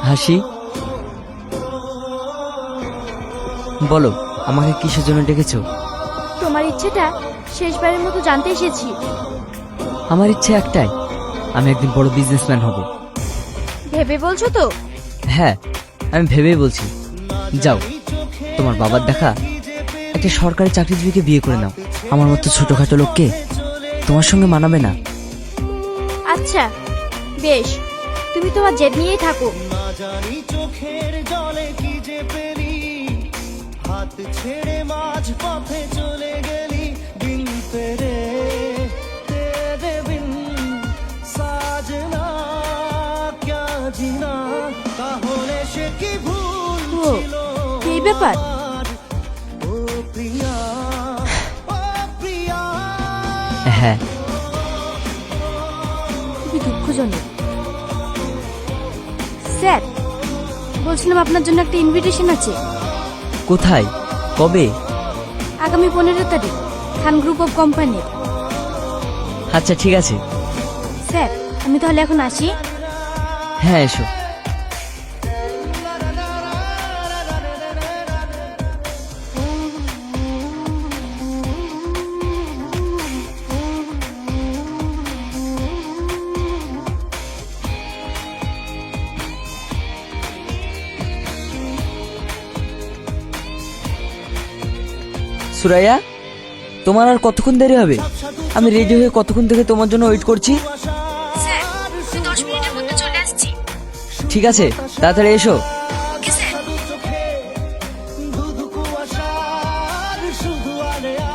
হাসি, বলো আমাকে কিসের জন্য ডেকেছো? তোমার ইচ্ছেটা শেষবারের মতো জানতে এসেছি। আমার ইচ্ছে একটাই, আমি একদিন বড় বিজনেসম্যান হব। ভেবে বলছো তো? হ্যাঁ, আমি ভেবেই বলছি। যাও, তোমার বাবার দেখা একটা সরকারি চাকরিজীবীকে বিয়ে করে নাও। আমার মতো ছোটখাটো লোককে তোমার সঙ্গে মানাবে না। আচ্ছা বেশ, তুমি তোমার জেদ নিয়েই থাকো। চোখের জলে কি যে পেলি, হাত ছেড়ে মাঝ পথে চলে গেলি। বিন তেরে তেরে বিন সাজনা ক্যা জিনা, তাহলে সে কি ভুল ও, ছিল এই ব্যাপার। আমার? ও প্রিয়া, ও প্রিয়া। হ্যাঁ, খুবই দুঃখজনক। স্যার, বলছিলাম আপনার জন্য একটা ইনভিটেশন আছে। কোথায়, কবে? আগামী 15 তারিখ, খান গ্রুপ অফ কোম্পানির। আচ্ছা ঠিক আছে। স্যার, আমি তাহলে এখন আসি। হ্যাঁ এসো। সুরাইয়া, তোমার আর কতক্ষণ দেরি হবে? আমি রেডি হয়ে কতক্ষণ থেকে তোমার জন্য ওয়েট করছি। স্যার, 10 মিনিটের মধ্যে চলে আসছি। ঠিক আছে, তাড়াতাড়ি এসো। Okay sir. ধুধু কুয়াশার শুধু আলেয়া,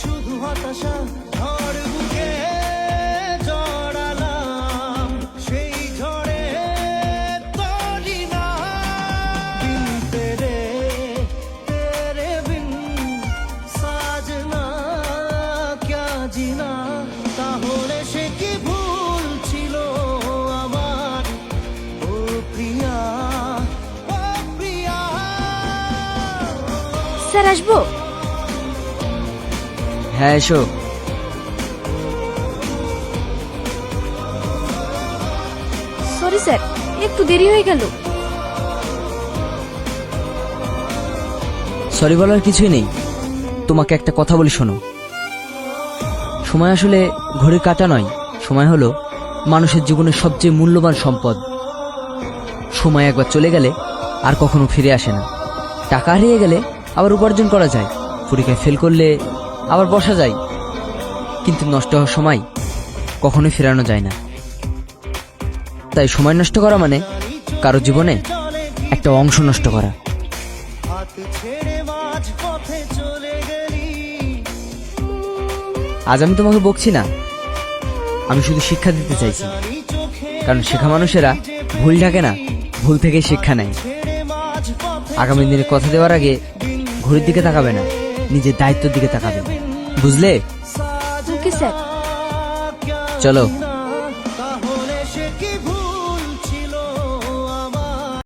শুধু হতাশা, ঝড় বুকে জড়ালাম, সেই ঝড়ে তরি না। বিন তেরে তেরে বিন সাজনা ক্যা জিনা, তাহলে সে কি ভুল ছিল আমার? ও প্রিয়া, ও প্রিয়া। স্যার, আসবো? হ্যাঁ এসো। সরি স্যার, একটু দেরি হয়ে গেল। সরি বলার কিছুই নেই। তোমাকে একটা কথা বলি শোনো। সময় আসলে ঘড়ির কাঁটা নয়, সময় হলো মানুষের জীবনের সবচেয়ে মূল্যবান সম্পদ। সময় একবার চলে গেলে আর কখনো ফিরে আসে না। টাকা হারিয়ে গেলে আবার উপার্জন করা যায়, পরীক্ষায় ফেল করলে আবার বসা যায়, কিন্তু নষ্ট হওয়ার সময় কখনোই ফেরানো যায় না। তাই সময় নষ্ট করা মানে কারো জীবনে একটা অংশ নষ্ট করা। হাত ছেড়ে মাঝ পথে চলে গেলি। আজ আমি তোমাকে বকছি না, আমি শুধু শিক্ষা দিতে চাইছি। কারণ শেখা মানুষেরা ভুল ঢাকে না, ভুল থেকেই শিক্ষা নেয়। আগামী দিনে কথা দেওয়ার আগে ঘড়ির দিকে তাকাবে না, নিজের দায়িত্বের দিকে তাকাবে, বুঝলে? Okay sir. চলো।